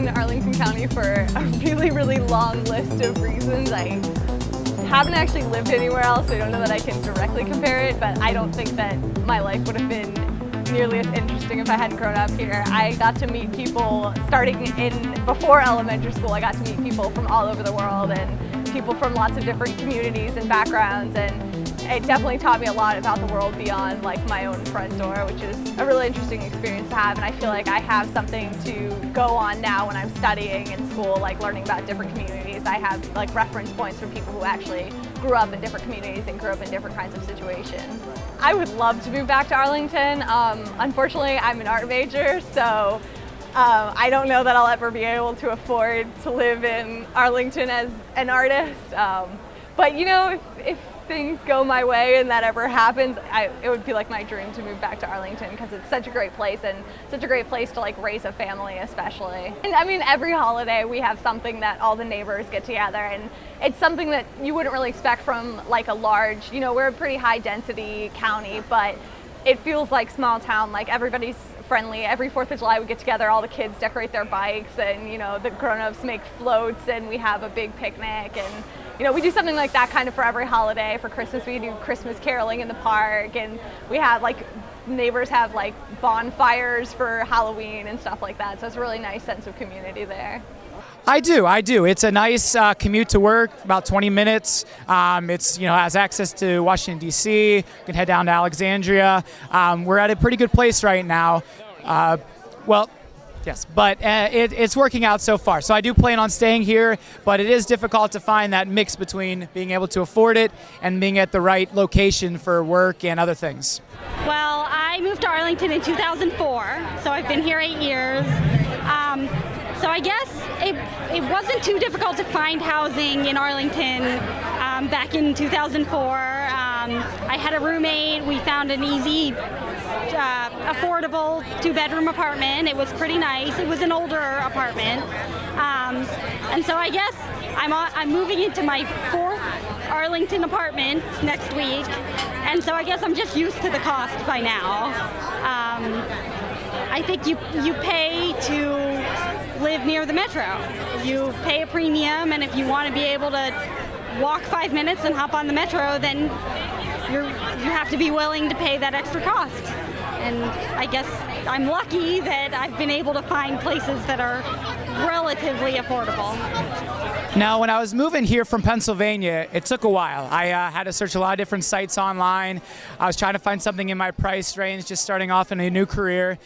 in Arlington County for a really, really long list of reasons. I haven't actually lived anywhere else, so I don't know that I can directly compare it, but I don't think that my life would have been nearly as interesting if I hadn't grown up here. I got to meet people before elementary school. I got to meet people from all over the world and people from lots of different communities and backgrounds, and it definitely taught me a lot about the world beyond like my own front door, which is a really interesting experience to have. And I feel like I have something to go on now when I'm studying in school, like learning about different communities. I have like reference points from people who actually grew up in different communities and grew up in different kinds of situations. I would love to move back to Arlington. Unfortunately, I'm an art major, so I don't know that I'll ever be able to afford to live in Arlington as an artist. But you know, if things go my way and that ever happens, it would be like my dream to move back to Arlington because it's such a great place and such a great place to like raise a family especially. And I mean, every holiday we have something that all the neighbors get together, and it's something that you wouldn't really expect from like a large, you know, we're a pretty high density county, but it feels like small town, like everybody's friendly. Every 4th of July we get together, all the kids decorate their bikes, and you know, the grown-ups make floats and we have a big picnic, and you know, we do something like that kind of for every holiday. For Christmas we do Christmas caroling in the park, and we have like neighbors have like bonfires for Halloween and stuff like that, so it's a really nice sense of community there. I do. It's a nice commute to work, about 20 minutes. It's, you know, has access to Washington, D.C. You can head down to Alexandria. We're at a pretty good place right now. Yes, but it's working out so far. So I do plan on staying here, but it is difficult to find that mix between being able to afford it and being at the right location for work and other things. Well, I moved to Arlington in 2004, so I've been here 8 years. So I guess it wasn't too difficult to find housing in Arlington back in 2004. I had a roommate. We found an easy, affordable 2-bedroom apartment. It was pretty nice. It was an older apartment. And so I guess I'm moving into my 4th Arlington apartment next week. And so I guess I'm just used to the cost by now. I think you pay to live near the metro. You pay a premium, and if you want to be able to walk 5 minutes and hop on the metro, then you have to be willing to pay that extra cost. And I guess I'm lucky that I've been able to find places that are relatively affordable. Now, when I was moving here from Pennsylvania, it took a while. I had to search a lot of different sites online. I was trying to find something in my price range, just starting off in a new career.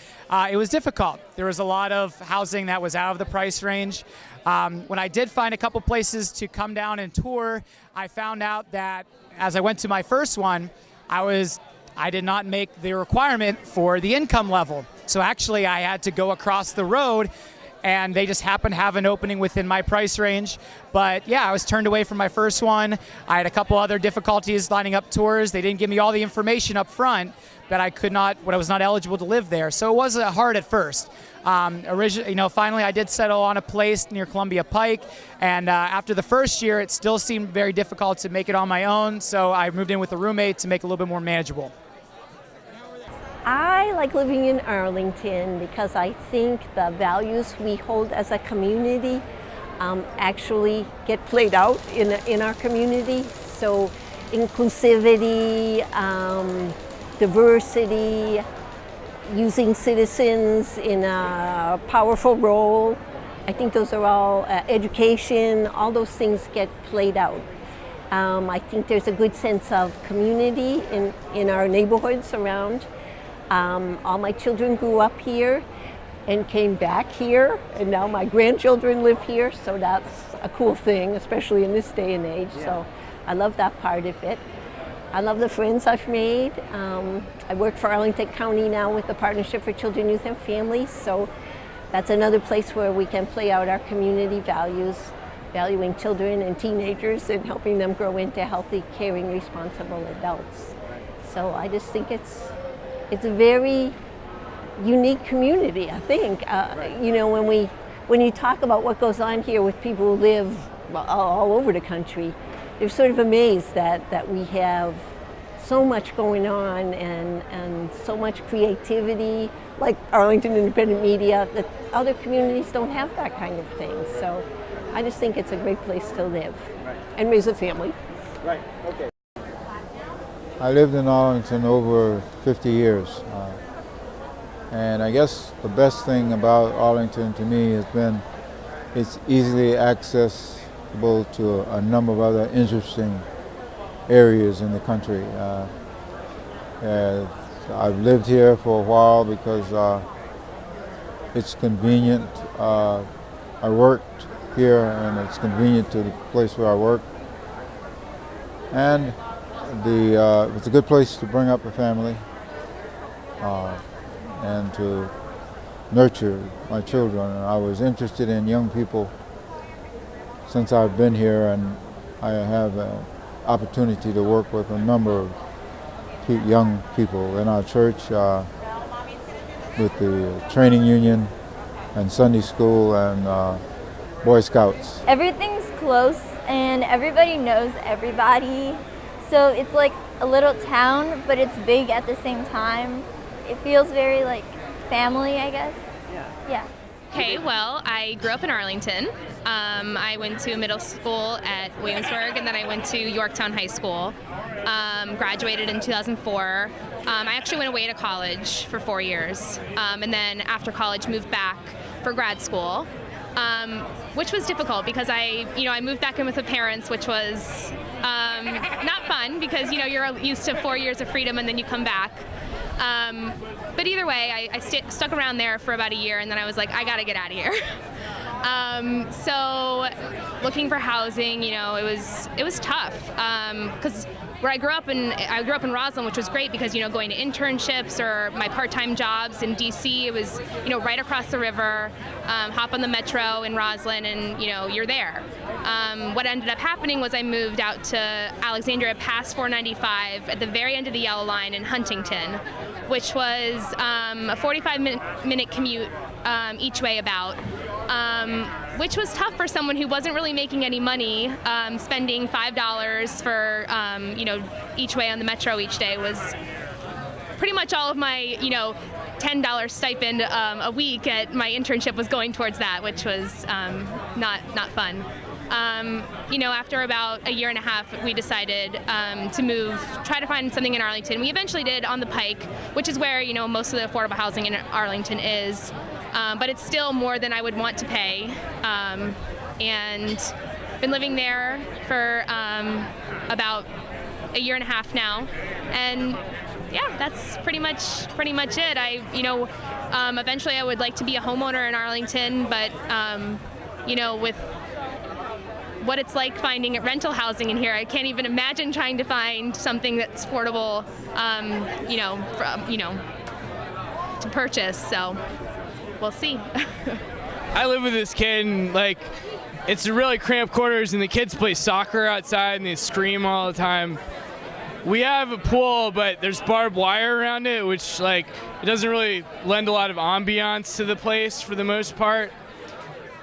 It was difficult. There was a lot of housing that was out of the price range. When I did find a couple places to come down and tour, I found out that as I went to my first one, I did not make the requirement for the income level. So actually I had to go across the road, and they just happened to have an opening within my price range. But yeah, I was turned away from my first one. I had a couple other difficulties lining up tours. They didn't give me all the information up front that I was not eligible to live there. So it was hard at first. Finally I did settle on a place near Columbia Pike, and after the first year, it still seemed very difficult to make it on my own. So I moved in with a roommate to make it a little bit more manageable. I like living in Arlington because I think the values we hold as a community actually get played out in our community. So inclusivity, diversity, using citizens in a powerful role. I think those are all education, all those things get played out. I think there's a good sense of community in our neighborhoods around. All my children grew up here and came back here, and now my grandchildren live here, so that's a cool thing, especially in this day and age. Yeah. So I love that part of it. I love the friends I've made. I work for Arlington County now with the Partnership for Children, Youth, and Families, so that's another place where we can play out our community values, valuing children and teenagers and helping them grow into healthy, caring, responsible adults. So I just think it's a very unique community, I think. When you talk about what goes on here with people who live all over the country, they're sort of amazed that we have so much going on and so much creativity, like Arlington Independent Media, that other communities don't have that kind of thing. So I just think it's a great place to live and raise a family. Right, okay. I lived in Arlington over 50 years. And I guess the best thing about Arlington to me has been it's easily accessible to a number of other interesting areas in the country. I've lived here for a while because it's convenient. I worked here and it's convenient to the place where I work. And it's a good place to bring up a family and to nurture my children. And I was interested in young people since I've been here, and I have an opportunity to work with a number of young people in our church, with the training union and Sunday school and Boy Scouts. Everything's close and everybody knows everybody. So it's like a little town, but it's big at the same time. It feels very like family, I guess. Yeah. Okay, well, I grew up in Arlington. I went to middle school at Williamsburg, and then I went to Yorktown High School. Graduated in 2004. I actually went away to college for 4 years, and then after college moved back for grad school, which was difficult because I moved back in with the parents, which was not fun because you're used to 4 years of freedom and then you come back. But either way, I stuck around there for about a year, and then I was like, I gotta get out of here. So looking for housing, it was tough because where I grew up in Roslyn, which was great because going to internships or my part-time jobs in DC, it was right across the river. Hop on the metro in Roslyn, and you're there. What ended up happening was I moved out to Alexandria past 495 at the very end of the yellow line in Huntington, which was a 45-minute commute each way about. Which was tough for someone who wasn't really making any money. Spending $5 for each way on the metro each day was pretty much all of my $10 stipend a week at my internship was going towards that, which was not fun. After about a year and a half, we decided to move, try to find something in Arlington. We eventually did on the Pike, which is where most of the affordable housing in Arlington is. But it's still more than I would want to pay, and been living there for about a year and a half now, and yeah, that's pretty much it. Eventually I would like to be a homeowner in Arlington, but with what it's like finding rental housing in here, I can't even imagine trying to find something that's affordable, to purchase. So. We'll see. I live with this kid, and it's really cramped quarters, and the kids play soccer outside and they scream all the time. We have a pool, but there's barbed wire around it, which it doesn't really lend a lot of ambiance to the place for the most part.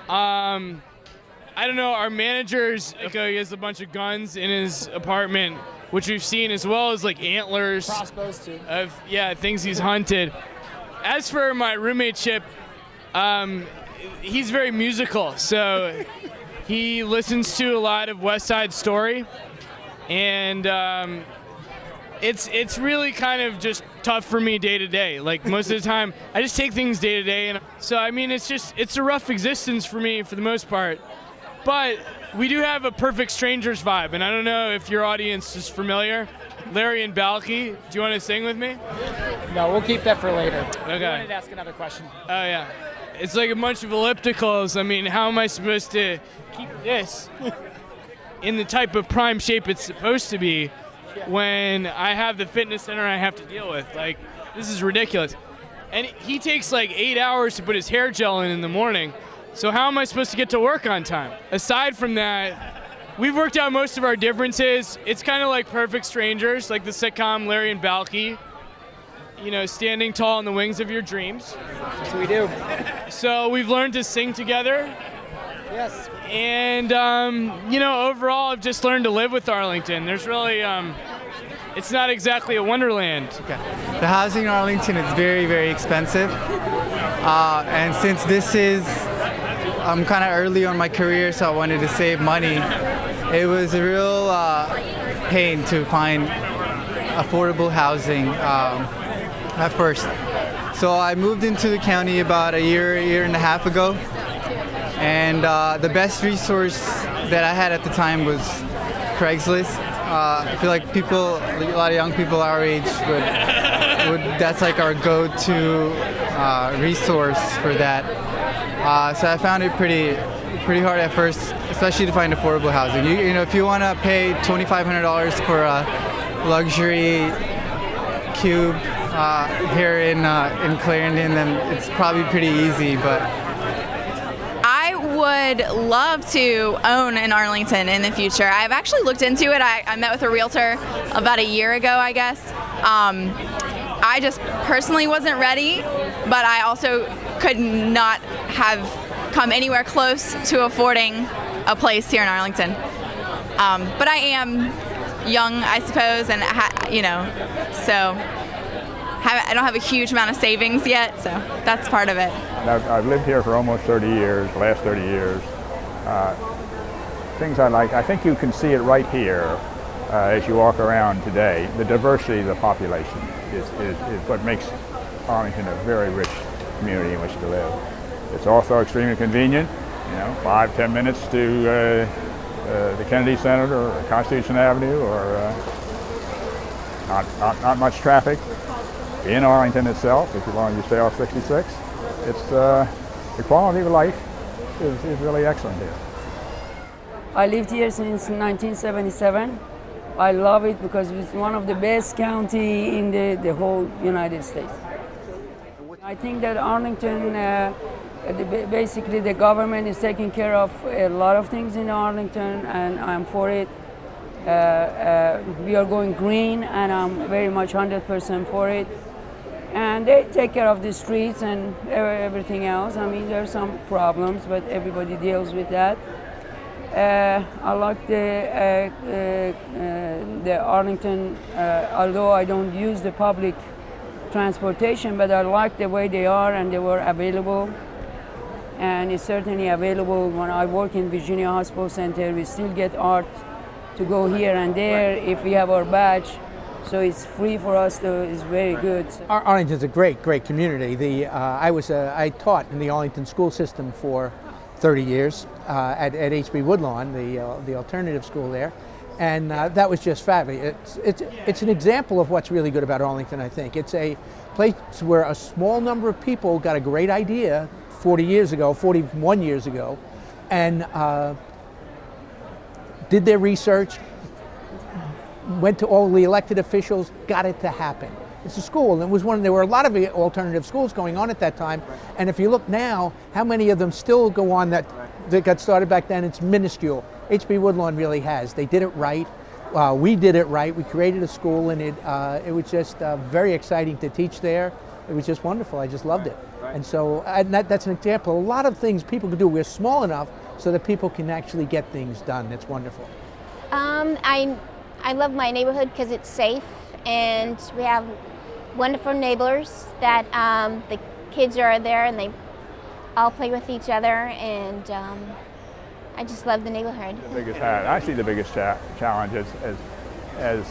I don't know, our manager's he has a bunch of guns in his apartment, which we've seen, as well as antlers. Crossbows too. Things he's hunted. As for my roommate Chip, he's very musical, so he listens to a lot of West Side Story, and it's really kind of just tough for me day to day. Most of the time, I just take things day to day, and so it's a rough existence for me for the most part. But we do have a Perfect Strangers vibe, and I don't know if your audience is familiar. Larry and Balky, do you want to sing with me? No, we'll keep that for later. Okay. I wanted to ask another question. Oh yeah. It's like a bunch of ellipticals. I mean, how am I supposed to keep this in the type of prime shape it's supposed to be when I have the fitness center I have to deal with? This is ridiculous. And he takes 8 hours to put his hair gel in the morning. So how am I supposed to get to work on time? Aside from that, we've worked out most of our differences. It's kind of like Perfect Strangers, like the sitcom Larry and Balky. Standing tall in the wings of your dreams. That's what we do. So we've learned to sing together. Yes. And, overall, I've just learned to live with Arlington. There's really, it's not exactly a wonderland. Okay. The housing in Arlington is very, very expensive. And since I'm kind of early on my career, so I wanted to save money. It was a real pain to find affordable housing at first. So I moved into the county about a year and a half ago. And the best resource that I had at the time was Craigslist. I feel like a lot of young people our age that's like our go-to resource for that. So I found it pretty hard at first, especially to find affordable housing. You know, if you want to pay $2,500 for a luxury cube here in Clarendon, then it's probably pretty easy. But I would love to own in Arlington in the future. I've actually looked into it. I met with a realtor about a year ago, I guess. I just personally wasn't ready, but I also could not have come anywhere close to affording a place here in Arlington. But I am young, I suppose, and so I don't have a huge amount of savings yet, so that's part of it. I've lived here for almost 30 years, the last 30 years. Things I like, I think you can see it right here as you walk around today. The diversity of the population is what makes Arlington a very rich community in which to live. It's also extremely convenient, 5-10 minutes to the Kennedy Center or Constitution Avenue, or not much traffic in Arlington itself, as long as you stay off 66. It's the quality of life is really excellent here. I lived here since 1977. I love it because it's one of the best county in the whole United States. I think that Arlington, basically the government is taking care of a lot of things in Arlington, and I'm for it. We are going green, and I'm very much 100% for it. And they take care of the streets and everything else. I mean, there are some problems, but everybody deals with that. I like the Arlington, although I don't use the public transportation, but I like the way they are, and they were available. And it's certainly available when I work in Virginia Hospital Center. We still get art to go here and there if we have our badge. So it's free for us, it's very good. Arlington's a great community. I taught in the Arlington school system for 30 years at HB Woodlawn, the alternative school there, and that was just fabulous. It's an example of what's really good about Arlington, I think. It's a place where a small number of people got a great idea 41 years ago, and did their research, went to all the elected officials, got it to happen. It's a school, and there were a lot of alternative schools going on at that time, and if you look now, how many of them still go on that got started back then? It's minuscule. HB Woodlawn really has. They did it right. We did it right. We created a school, and it was just very exciting to teach there. It was just wonderful. I just loved it. And so that's an example. A lot of things people can do. We're small enough so that people can actually get things done. It's wonderful. I love my neighborhood because it's safe, and we have wonderful neighbors that the kids are there and they all play with each other, and I just love the neighborhood. I see the biggest challenge as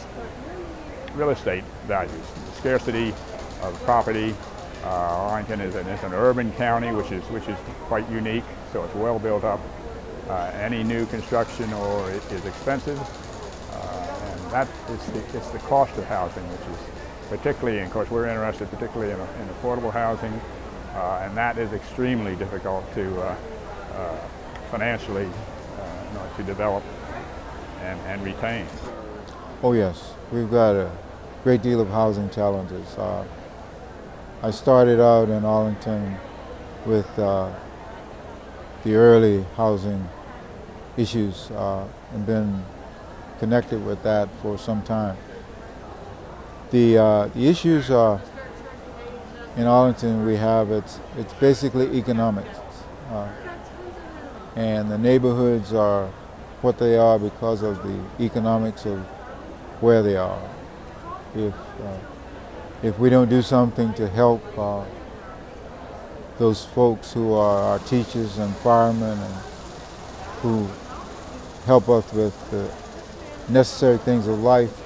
real estate values, the scarcity of property. Arlington is an urban county, which is quite unique, so it's well built up. Any new construction is expensive. And it's the cost of housing, which is particularly, and of course we're interested particularly in affordable housing, and that is extremely difficult to financially to develop and retain. Oh yes, we've got a great deal of housing challenges. I started out in Arlington with the early housing issues and been connected with that for some time. The issues in Arlington we have, it's basically economics. And the neighborhoods are what they are because of the economics of where they are. if we don't do something to help those folks who are our teachers and firemen and who help us with the necessary things of life,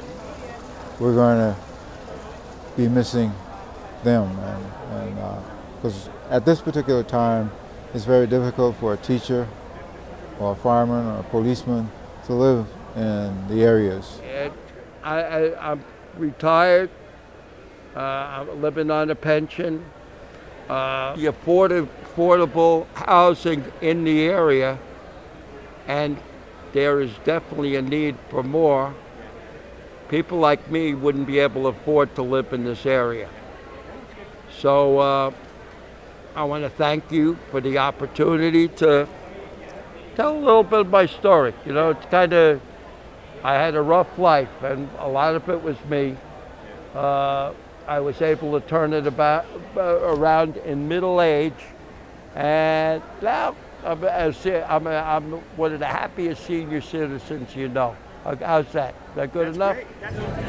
we're going to be missing them. And because at this particular time, it's very difficult for a teacher or a fireman or a policeman to live in the areas. I'm retired. I'm living on a pension. The affordable housing in the area, and there is definitely a need for more. People like me wouldn't be able to afford to live in this area. So I want to thank you for the opportunity to tell a little bit of my story. You know, it's kind of, I had a rough life, and a lot of it was me. I was able to turn it around in middle age, and now I'm one of the happiest senior citizens you know. How's that? Is that good enough?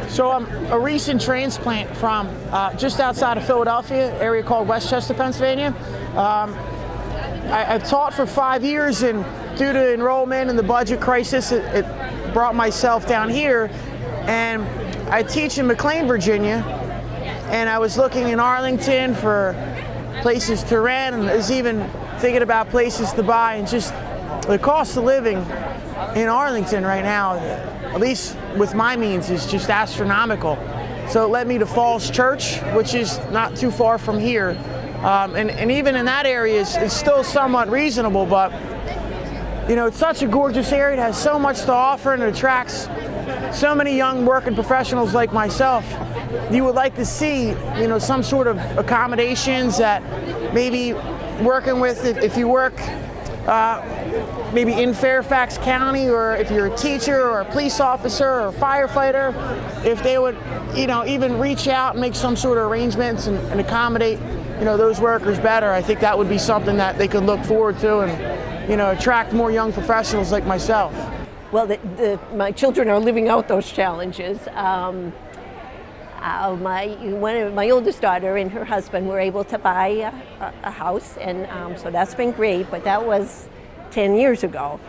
So I'm a recent transplant from just outside of Philadelphia, an area called Westchester, Pennsylvania. I've taught for 5 years, and due to enrollment and the budget crisis, it brought myself down here. And I teach in McLean, Virginia, and I was looking in Arlington for places to rent, and I was even thinking about places to buy, and just the cost of living in Arlington right now, at least with my means, is just astronomical. So it led me to Falls Church, which is not too far from here. And even in that area, it's still somewhat reasonable, but you know, it's such a gorgeous area. It has so much to offer, and it attracts so many young working professionals like myself. You would like to see, you know, some sort of accommodations that maybe working with, if you work maybe in Fairfax County, or if you're a teacher or a police officer or a firefighter, if they would, you know, even reach out and make some sort of arrangements and accommodate, you know, those workers better. I think that would be something that they could look forward to, and, you know, attract more young professionals like myself. Well, my children are living out those challenges. My oldest daughter and her husband were able to buy a house, and so that's been great, but that was 10 years ago.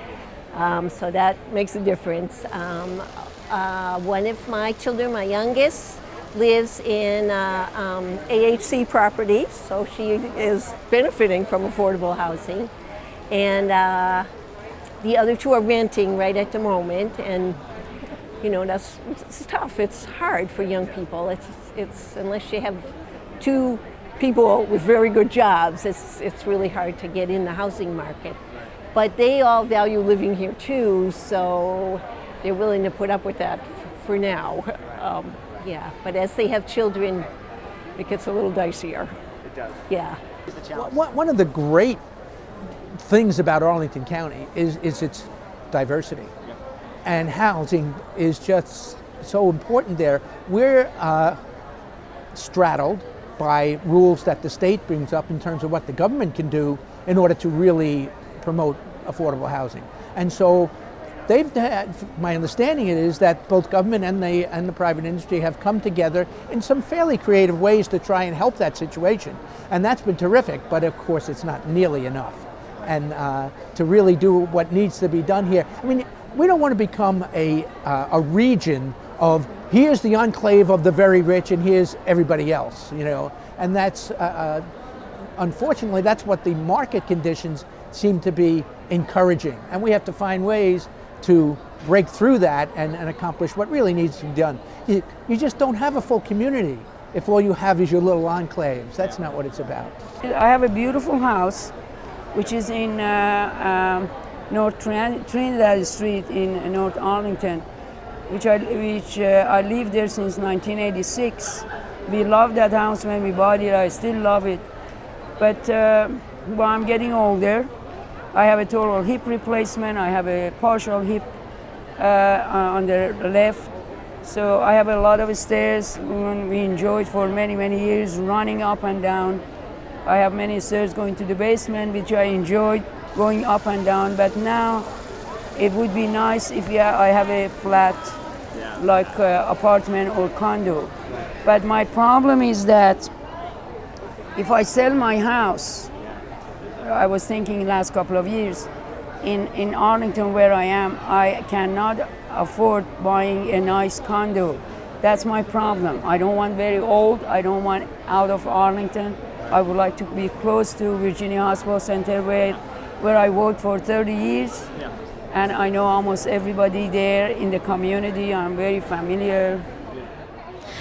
So that makes a difference. One of my children, my youngest, lives in AHC property, so she is benefiting from affordable housing. And the other two are renting right at the moment, and you know, it's tough. It's hard for young people. It's unless you have two people with very good jobs, it's really hard to get in the housing market. But they all value living here too, so they're willing to put up with that for now. Yeah, but as they have children, it gets a little dicier. It does. Yeah. One of the great things about Arlington County is its diversity. And housing is just so important there. We're straddled by rules that the state brings up in terms of what the government can do in order to really promote affordable housing. And so they've had, my understanding is that both government and the private industry have come together in some fairly creative ways to try and help that situation. And that's been terrific, but of course it's not nearly enough. And to really do what needs to be done here. I mean, we don't want to become a region of here's the enclave of the very rich and here's everybody else, you know. And that's, unfortunately, that's what the market conditions seem to be encouraging. And we have to find ways to break through that and accomplish what really needs to be done. You just don't have a full community if all you have is your little enclaves. That's not what it's about. I have a beautiful house, which is in North Trinidad Street in North Arlington, which I lived there since 1986. We loved that house when we bought it. I still love it. But while I'm getting older, I have a total hip replacement. I have a partial hip on the left. So I have a lot of stairs. We enjoyed for many, many years running up and down. I have many stairs going to the basement, which I enjoyed going up and down. But now it would be nice if I have a flat, like apartment or condo. But my problem is that if I sell my house, I was thinking last couple of years, in Arlington where I am, I cannot afford buying a nice condo. That's my problem. I don't want very old. I don't want out of Arlington. I would like to be close to Virginia Hospital Center where I worked for 30 years. And I know almost everybody there in the community. I'm very familiar.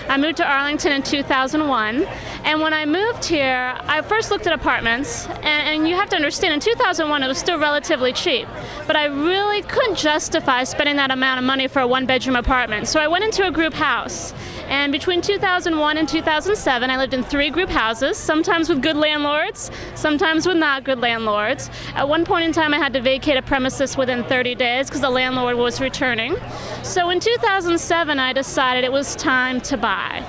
I moved to Arlington in 2001, and when I moved here, I first looked at apartments, and you have to understand, in 2001 it was still relatively cheap, but I really couldn't justify spending that amount of money for a one-bedroom apartment, so I went into a group house. And between 2001 and 2007, I lived in 3 group houses, sometimes with good landlords, sometimes with not good landlords. At one point in time, I had to vacate a premises within 30 days because the landlord was returning. So in 2007, I decided it was time to buy.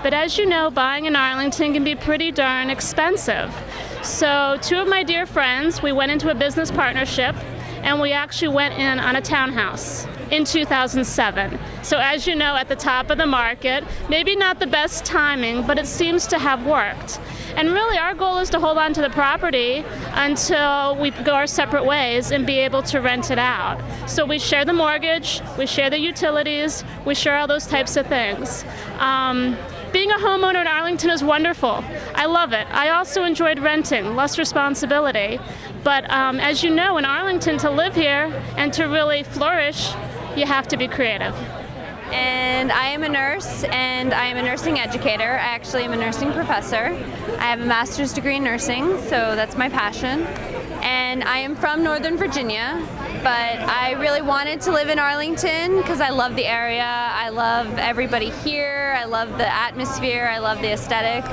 But as you know, buying in Arlington can be pretty darn expensive. So 2 of my dear friends, we went into a business partnership, and we actually went in on a townhouse in 2007. So as you know, at the top of the market, maybe not the best timing, but it seems to have worked. And really our goal is to hold on to the property until we go our separate ways and be able to rent it out. So we share the mortgage, we share the utilities, we share all those types of things. Being a homeowner in Arlington is wonderful. I love it. I also enjoyed renting, less responsibility. But as you know, in Arlington, to live here and to really flourish, you have to be creative. And I am a nurse, and I am a nursing educator. I actually am a nursing professor. I have a master's degree in nursing, so that's my passion. And I am from Northern Virginia, but I really wanted to live in Arlington because I love the area. I love everybody here. I love the atmosphere. I love the aesthetic.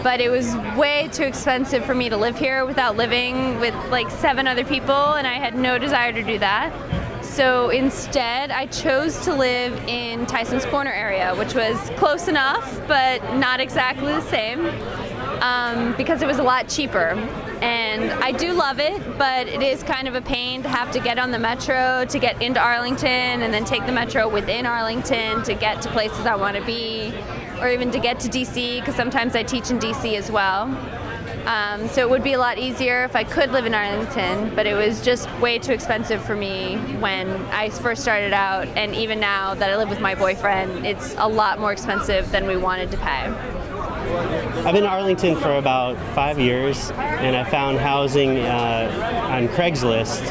But it was way too expensive for me to live here without living with like 7 other people, and I had no desire to do that. So instead, I chose to live in Tyson's Corner area, which was close enough, but not exactly the same, because it was a lot cheaper. And I do love it, but it is kind of a pain to have to get on the metro to get into Arlington, and then take the metro within Arlington to get to places I want to be, or even to get to DC, because sometimes I teach in DC as well. So it would be a lot easier if I could live in Arlington, but it was just way too expensive for me when I first started out, and even now that I live with my boyfriend, it's a lot more expensive than we wanted to pay. I've been in Arlington for about 5 years, and I found housing on Craigslist,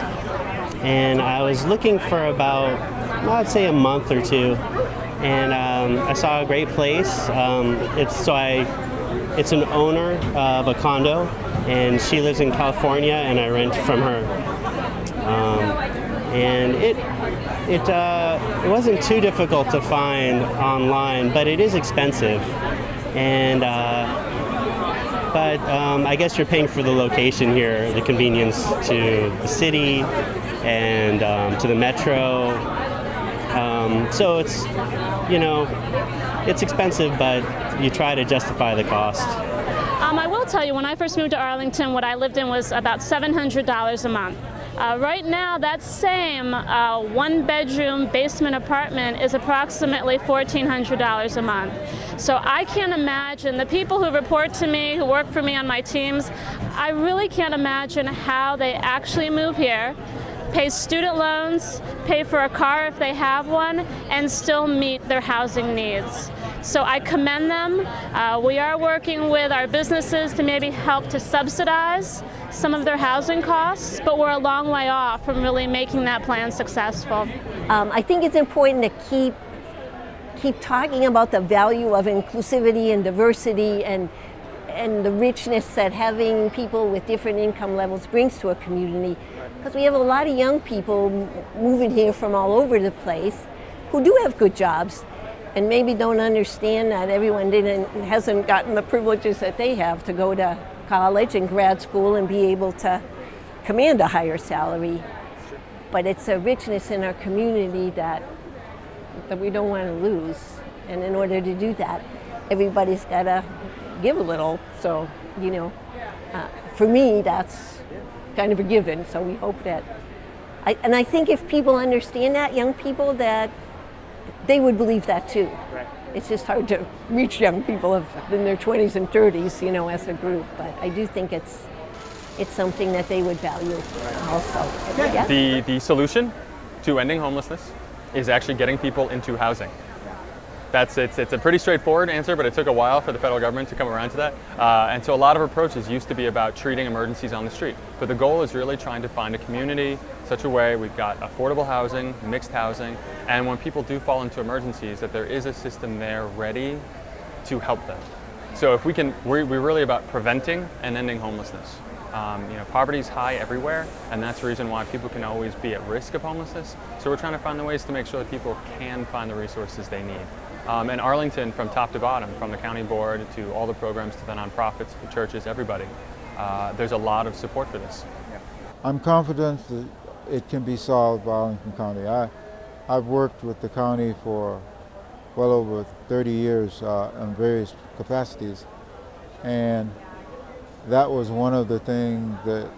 and I was looking for about, I'd say, a month or 2, and I saw a great place. It's an owner of a condo, and she lives in California, and I rent from her. And it wasn't too difficult to find online, but it is expensive. And but I guess you're paying for the location here, the convenience to the city and to the metro. So it's, it's expensive, but you try to justify the cost. I will tell you, when I first moved to Arlington, what I lived in was about $700 a month. Right now, that same 1-bedroom basement apartment is approximately $1,400 a month. So I can't imagine, the people who report to me, who work for me on my teams, I really can't imagine how they actually move here, pay student loans, pay for a car if they have one, and still meet their housing needs. So I commend them. We are working with our businesses to maybe help to subsidize some of their housing costs, but we're a long way off from really making that plan successful. I think it's important to keep talking about the value of inclusivity and diversity and the richness that having people with different income levels brings to a community. Because we have a lot of young people moving here from all over the place who do have good jobs and maybe don't understand that everyone hasn't gotten the privileges that they have to go to college and grad school and be able to command a higher salary. But it's a richness in our community that we don't want to lose. And in order to do that, everybody's got to give a little. So, for me, that's kind of a given. So we hope that, I think if people understand that, young people, that they would believe that too. Right. It's just hard to reach young people in their 20s and 30s, you know, as a group. But I do think it's something that they would value also. Yeah. The solution to ending homelessness is actually getting people into housing. It's a pretty straightforward answer, but it took a while for the federal government to come around to that. And so a lot of approaches used to be about treating emergencies on the street. But the goal is really trying to find a community such a way we've got affordable housing, mixed housing, and when people do fall into emergencies, that there is a system there ready to help them. So if we're really about preventing and ending homelessness. Poverty is high everywhere, and that's the reason why people can always be at risk of homelessness. So we're trying to find the ways to make sure that people can find the resources they need. And Arlington, from top to bottom, from the county board to all the programs to the nonprofits, the churches, everybody, there's a lot of support for this. I'm confident that it can be solved by Arlington County. I've worked with the county for well over 30 years in various capacities, and that was one of the things that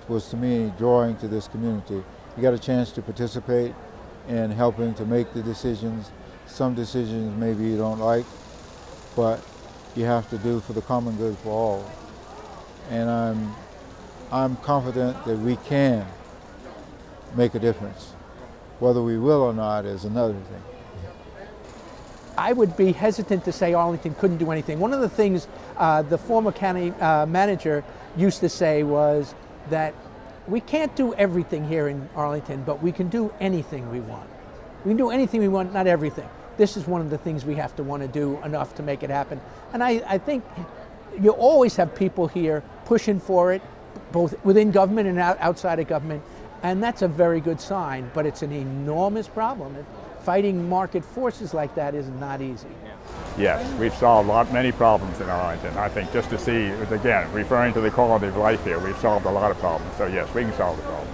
was to me drawing to this community. You got a chance to participate in helping to make the decisions. Some decisions maybe you don't like, but you have to do for the common good for all. And I'm confident that we can make a difference. Whether we will or not is another thing. I would be hesitant to say Arlington couldn't do anything. One of the things the former county manager used to say was that we can't do everything here in Arlington, but we can do anything we want. We can do anything we want, not everything. This is one of the things we have to want to do enough to make it happen. And I think you always have people here pushing for it, both within government and outside of government, and that's a very good sign, but it's an enormous problem. Fighting market forces like that is not easy. Yes, we've solved many problems in Arlington. I think just to see, again, referring to the quality of life here, we've solved a lot of problems. So yes, we can solve the problem.